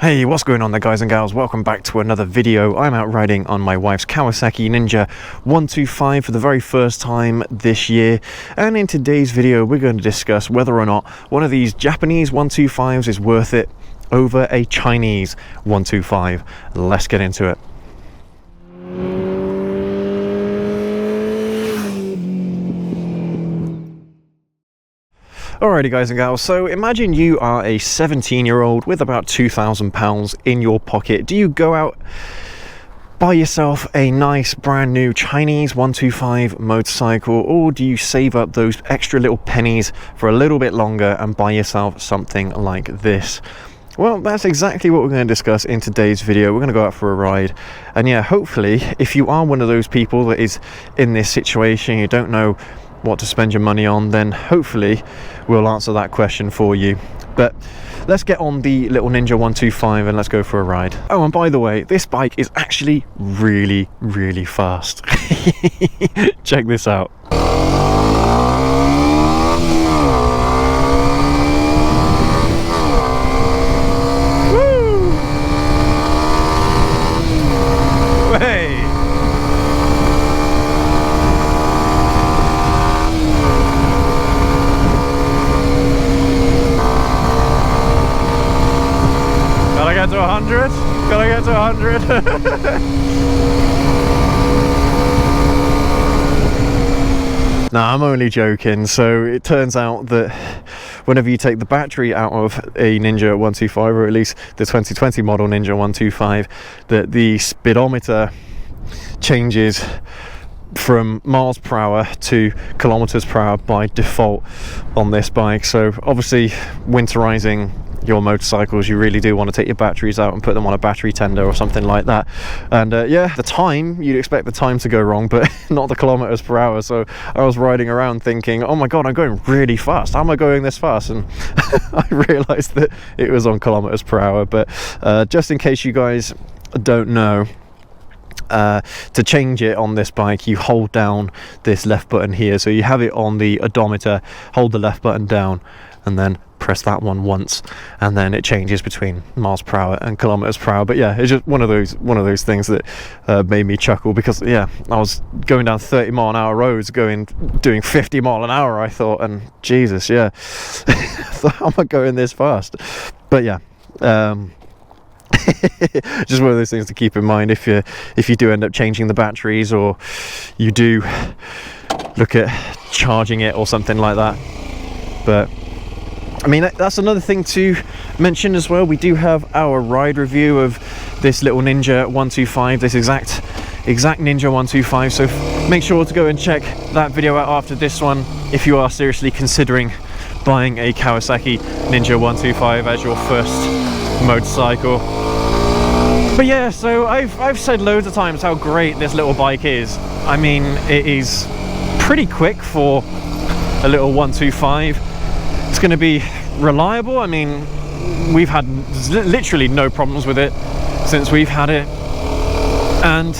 Hey, what's going on there, guys and gals? Welcome back to another video. I'm out riding on my wife's Kawasaki Ninja 125 for the very first time this year, and in today's video we're going to discuss whether or not one of these Japanese 125s is worth it over a Chinese 125. Let's get into it. Alrighty, guys and gals, so imagine you are a 17-year-old with about £2,000 in your pocket. Do you go out, buy yourself a nice brand new Chinese 125 motorcycle, or do you save up those extra little pennies for a little bit longer and buy yourself something like this? Well, that's exactly what we're going to discuss in today's video. We're going to go out for a ride, and yeah, hopefully if you are one of those people that is in this situation, you don't know what to spend your money on, then hopefully we'll answer that question for you. But let's get on the little Ninja 125 and let's go for a ride. Oh, and by the way, this bike is actually really fast. Check this out. Woo! Hey! Get to 100? Gotta get to 100. Nah, I'm only joking. So it turns out that whenever you take the battery out of a Ninja 125, or at least the 2020 model Ninja 125, that the speedometer changes from miles per hour to kilometers per hour by default on this bike. So obviously winterizing your motorcycles, you really do want to take your batteries out and put them on a battery tender or something like that. And yeah, the time, you'd expect the time to go wrong, but not the kilometers per hour. So I was riding around thinking, oh my god, I'm going really fast, how am I going this fast? And I realized that it was on kilometers per hour. But just in case you guys don't know, to change it on this bike, you hold down this left button here. So you have it on the odometer, hold the left button down and then press that one once, and then it changes between miles per hour and kilometers per hour. But yeah, it's just one of those things that made me chuckle, because yeah, I was going down 30-mile-an-hour roads doing 50 mile an hour, I thought, and Jesus, yeah, how am I going this fast? But yeah, just one of those things to keep in mind if you do end up changing the batteries, or you do look at charging it or something like that. But I mean, that's another thing to mention as well. We do have our ride review of this little Ninja 125, this exact Ninja 125, so make sure to go and check that video out after this one if you are seriously considering buying a Kawasaki Ninja 125 as your first motorcycle. But yeah, so I've said loads of times how great this little bike is. I mean, it is pretty quick for a little 125. It's going to be reliable. I mean, we've had literally no problems with it since we've had it. And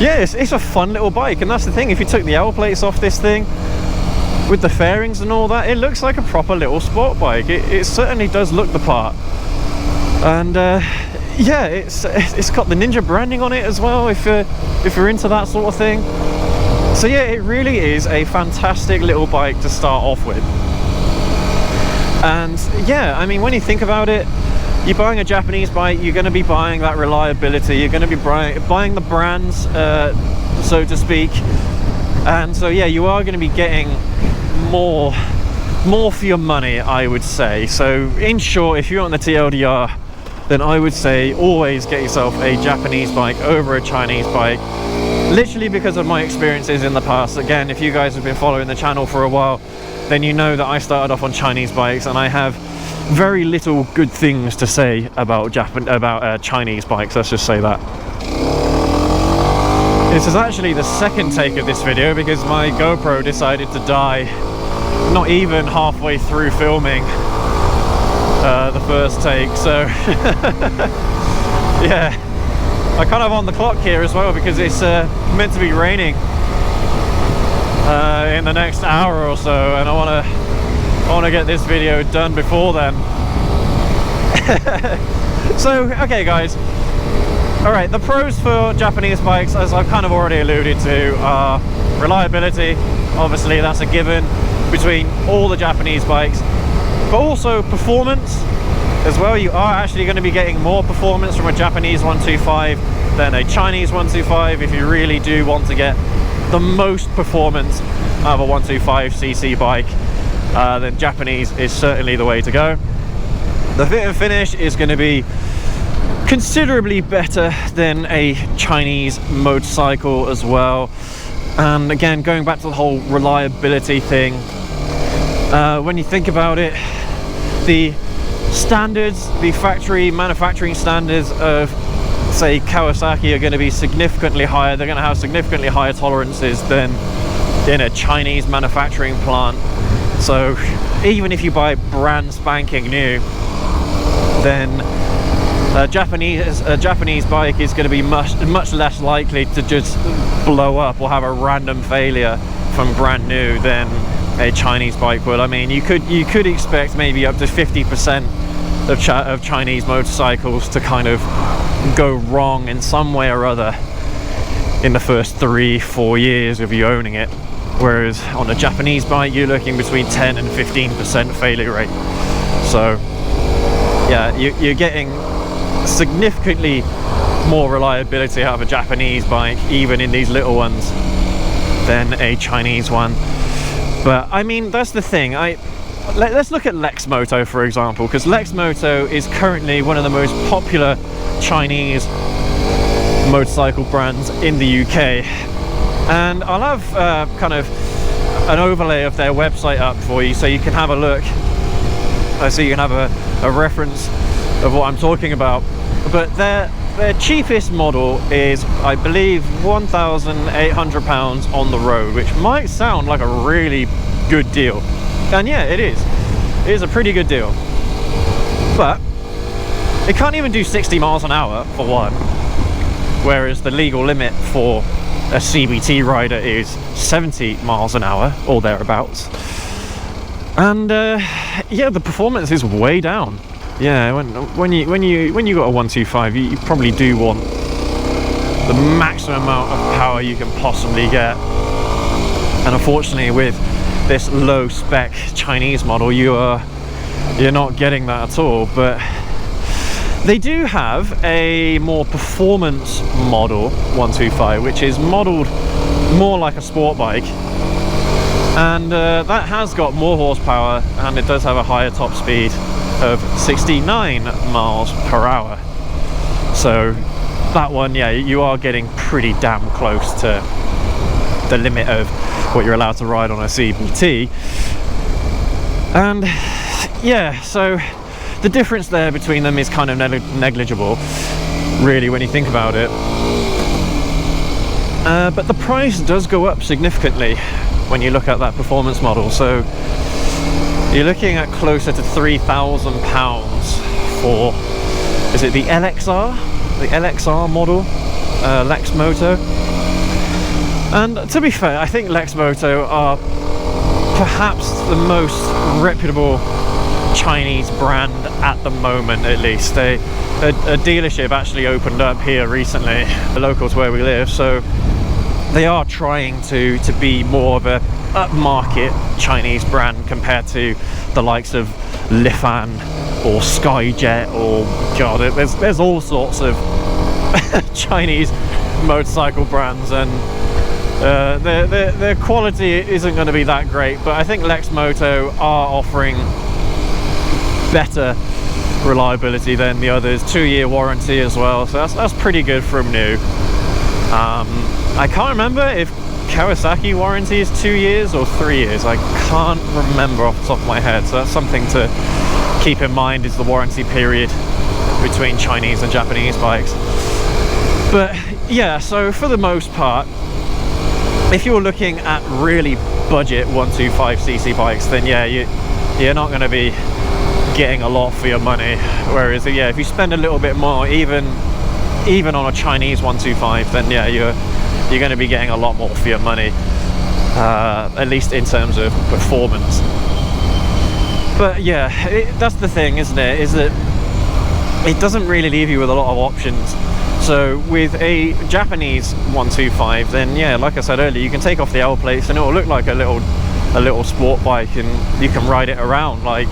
yeah, it's a fun little bike. And that's the thing, if you took the L plates off this thing with the fairings and all that, it looks like a proper little sport bike. It certainly does look the part. And yeah, it's got the Ninja branding on it as well, if you're into that sort of thing. So yeah, it really is a fantastic little bike to start off with. And yeah, I mean, when you think about it, you're buying a Japanese bike, you're going to be buying that reliability, you're going to be buying the brands, so to speak. And so yeah, you are going to be getting more for your money, I would say. So in short, if you're on the TLDR, then I would say always get yourself a Japanese bike over a Chinese bike, literally because of my experiences in the past. Again, if you guys have been following the channel for a while, then you know that I started off on Chinese bikes, and I have very little good things to say about Chinese bikes, let's just say that. This is actually the second take of this video because my GoPro decided to die not even halfway through filming the first take, so yeah, I'm kind of on the clock here as well because it's meant to be raining in the next hour or so, and I want to get this video done before then. So, okay guys, alright, the pros for Japanese bikes, as I've kind of already alluded to, are reliability. Obviously that's a given between all the Japanese bikes, but also performance as well. You are actually going to be getting more performance from a Japanese 125 than a Chinese 125 if you really do want to get the most performance out of a 125cc bike. Then Japanese is certainly the way to go. The fit and finish is going to be considerably better than a Chinese motorcycle as well. And again, going back to the whole reliability thing, when you think about it, the standards, the factory manufacturing standards of, say, Kawasaki are going to be significantly higher. They're going to have significantly higher tolerances than in a Chinese manufacturing plant. So even if you buy brand spanking new, then a Japanese bike is going to be much less likely to just blow up or have a random failure from brand new than a Chinese bike would. I mean, you could expect maybe up to 50% of Chinese motorcycles to kind of go wrong in some way or other in the first 3-4 years of you owning it, whereas on a Japanese bike you're looking between 10 and 15% failure rate. So yeah, you're getting significantly more reliability out of a Japanese bike, even in these little ones, than a Chinese one. But I mean, that's the thing. Let's look at Leximoto, for example, because Leximoto is currently one of the most popular Chinese motorcycle brands in the UK. And I'll have kind of an overlay of their website up for you so you can have a look, so you can have a reference of what I'm talking about. But their cheapest model is, I believe, £1,800 on the road, which might sound like a really good deal. And yeah, it is. It is a pretty good deal. But it can't even do 60 miles an hour for one, whereas the legal limit for a CBT rider is 70 miles an hour or thereabouts. And yeah, the performance is way down. Yeah, when you got a 125, you probably do want the maximum amount of power you can possibly get. And unfortunately, with this low spec Chinese model, you're not getting that at all. But they do have a more performance model 125, which is modeled more like a sport bike, and that has got more horsepower, and it does have a higher top speed of 69 miles per hour. So that one, yeah, you are getting pretty damn close to the limit of what you're allowed to ride on a CBT. And yeah, so the difference there between them is kind of negligible, really, when you think about it. But the price does go up significantly when you look at that performance model. So you're looking at closer to £3,000 for, is it the LXR? The LXR model, Leximoto. And to be fair, I think Leximoto are perhaps the most reputable Chinese brand at the moment, at least. A dealership actually opened up here recently, local to where we live, so they are trying to be more of a upmarket Chinese brand compared to the likes of Lifan or Skyjet, or God, there's all sorts of Chinese motorcycle brands, and their quality isn't going to be that great. But I think Leximoto are offering better reliability than the others. 2-year warranty as well, so that's pretty good from new. I can't remember if Kawasaki warranty is 2 years or 3 years. I can't remember off the top of my head, so that's something to keep in mind, is the warranty period between Chinese and Japanese bikes. But yeah, so for the most part, if you're looking at really budget 125cc bikes, then yeah, you're not going to be getting a lot for your money. Whereas yeah, if you spend a little bit more, even on a Chinese 125, then yeah, you're going to be getting a lot more for your money, at least in terms of performance. But yeah, that's the thing, isn't it? Is that it doesn't really leave you with a lot of options. So with a Japanese 125, then yeah, like I said earlier, you can take off the L plates and it will look like a little sport bike, and you can ride it around like,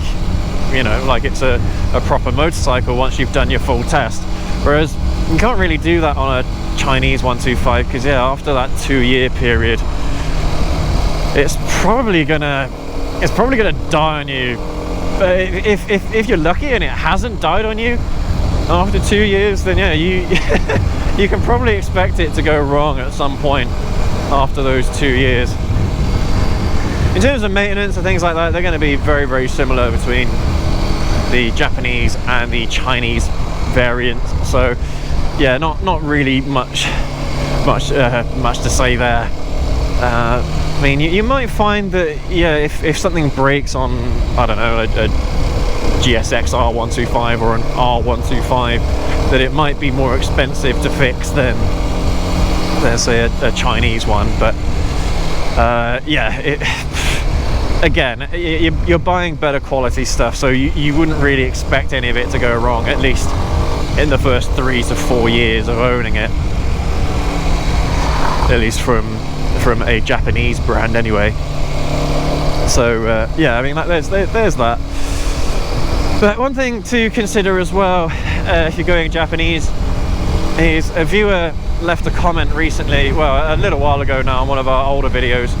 you know, like it's a proper motorcycle once you've done your full test. Whereas you can't really do that on a Chinese 125, because yeah, after that 2-year period, it's probably gonna die on you. But if you're lucky and it hasn't died on you after 2 years, then yeah, you can probably expect it to go wrong at some point after those 2 years. In terms of maintenance and things like that, they're going to be very, very similar between the Japanese and the Chinese variants. So yeah, not really much to say there. I mean, you might find that, yeah, if something breaks on, I don't know, a GSX R125 or an R125, that it might be more expensive to fix than say a Chinese one. But yeah, again, you're buying better quality stuff, so you wouldn't really expect any of it to go wrong, at least in the first 3 to 4 years of owning it, at least from a Japanese brand anyway. So yeah, I mean, there's that. But one thing to consider as well, if you're going Japanese, is a viewer left a comment recently, well, a little while ago now, on one of our older videos,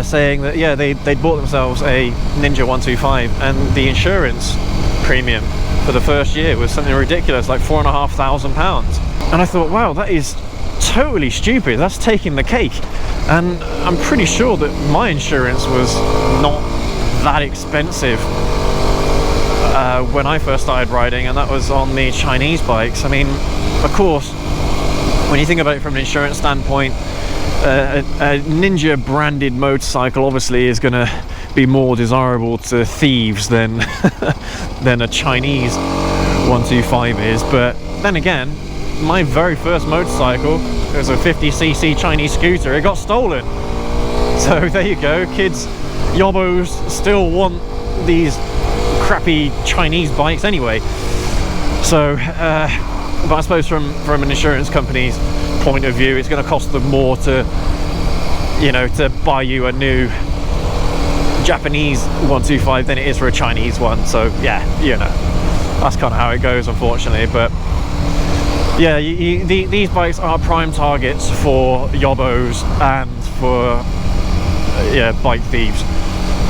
saying that yeah, they'd bought themselves a Ninja 125 and the insurance premium for the first year was something ridiculous, like £4,500. And I thought, wow, that is totally stupid. That's taking the cake. And I'm pretty sure that my insurance was not that expensive when I first started riding, and that was on the Chinese bikes. I mean, of course, when you think about it from an insurance standpoint, a Ninja branded motorcycle obviously is going to be more desirable to thieves than than a Chinese 125 is. But then again, my very first motorcycle was a 50cc Chinese scooter. It got stolen. So there you go, kids, yobbos still want these crappy Chinese bikes anyway. So but I suppose from an insurance company's point of view, it's going to cost them more to, you know, to buy you a new Japanese 125 than it is for a Chinese one. So yeah, you know, that's kind of how it goes, unfortunately. But yeah, these bikes are prime targets for yobbos and for yeah, bike thieves,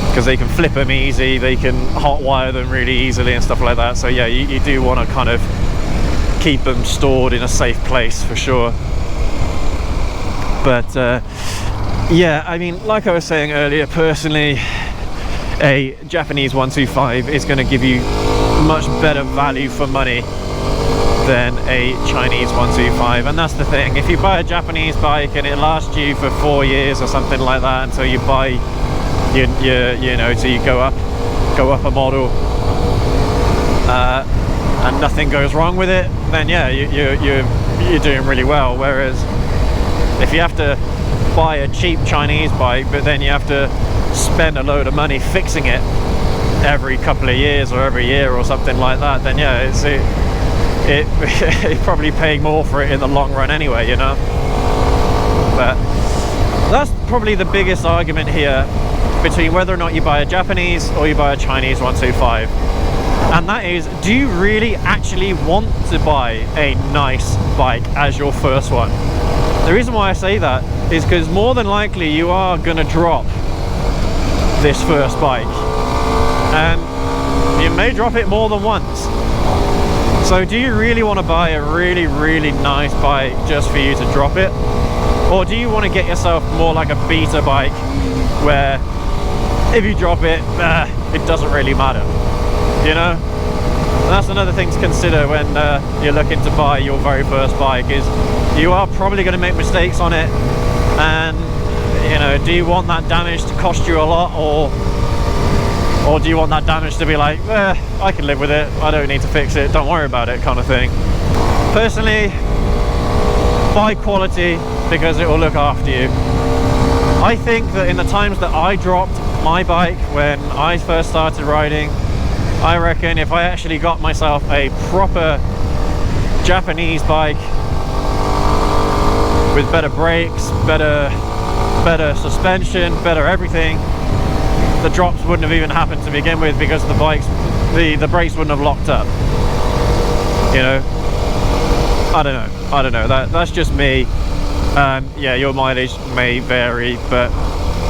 because they can flip them easy, they can hotwire them really easily and stuff like that. So yeah, you do want to kind of keep them stored in a safe place for sure. But yeah, I mean, like I was saying earlier, personally, a Japanese 125 is going to give you much better value for money than a Chinese 125. And that's the thing, if you buy a Japanese bike and it lasts you for 4 years or something like that until you buy you know, till you go up a model, and nothing goes wrong with it, then yeah, you're doing really well. Whereas if you have to buy a cheap Chinese bike, but then you have to spend a load of money fixing it every couple of years or every year or something like that, then yeah, it's probably paying more for it in the long run anyway, you know. But that's probably the biggest argument here between whether or not you buy a Japanese or you buy a Chinese 125, and that is, do you really actually want to buy a nice bike as your first one? The reason why I say that is because more than likely you are going to drop this first bike, and you may drop it more than once. So do you really want to buy a really, really nice bike just for you to drop it? Or do you want to get yourself more like a beta bike, where if you drop it, it doesn't really matter, you know? And that's another thing to consider when you're looking to buy your very first bike, is you are probably going to make mistakes on it, and you know, do you want that damage to cost you a lot, or do you want that damage to be like, I can live with it, I don't need to fix it, don't worry about it, kind of thing? Personally, buy quality because it will look after you. I think that in the times that I dropped my bike when I first started riding, I reckon if I actually got myself a proper Japanese bike with better brakes, better suspension, better everything, the drops wouldn't have even happened to begin with, because the brakes wouldn't have locked up. You know, I don't know. That's just me. Yeah, your mileage may vary, but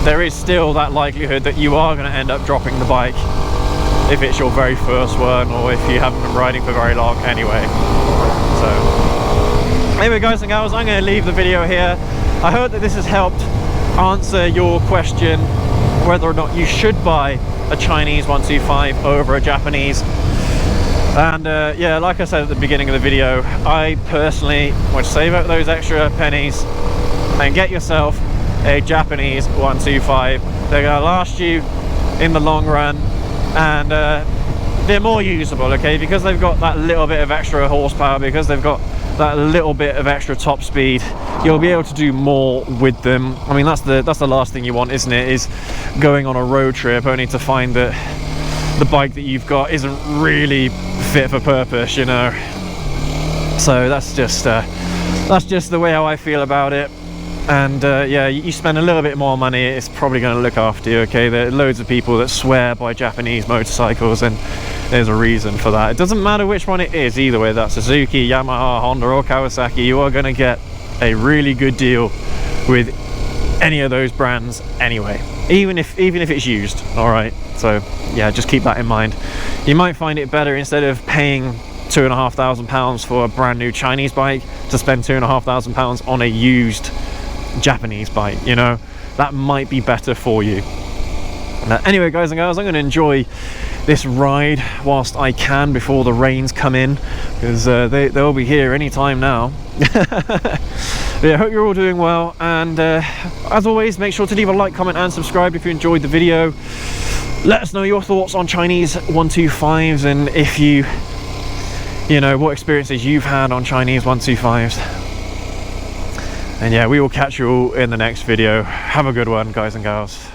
there is still that likelihood that you are going to end up dropping the bike if it's your very first one, or if you haven't been riding for very long anyway. So anyway, guys and gals, I'm going to leave the video here. I hope that this has helped answer your question whether or not you should buy a Chinese 125 over a Japanese. And yeah, like I said at the beginning of the video, I personally would save up those extra pennies and get yourself a Japanese 125. They're going to last you in the long run, and they're more usable, okay, because they've got that little bit of extra horsepower, because they've got that little bit of extra top speed. You'll be able to do more with them. I mean, that's the last thing you want, isn't it, is going on a road trip only to find that the bike that you've got isn't really fit for purpose, you know. So that's just the way how I feel about it. And yeah, you spend a little bit more money, it's probably going to look after you, okay. There are loads of people that swear by Japanese motorcycles, and there's a reason for that. It doesn't matter which one it is either, whether that's Suzuki, Yamaha, Honda or Kawasaki, you are going to get a really good deal with any of those brands anyway, even if it's used. All right, so yeah, just keep that in mind. You might find it better, instead of paying £2,500 for a brand new Chinese bike, to spend £2,500 on a used Japanese bike. You know, that might be better for you. Anyway, guys and girls, I'm going to enjoy this ride whilst I can before the rains come in, because they'll be here any time now. Yeah, I hope you're all doing well, and as always, make sure to leave a like, comment and subscribe if you enjoyed the video. Let us know your thoughts on Chinese 125s, and if you know what experiences you've had on Chinese 125s. And yeah, we will catch you all in the next video. Have a good one, guys and girls.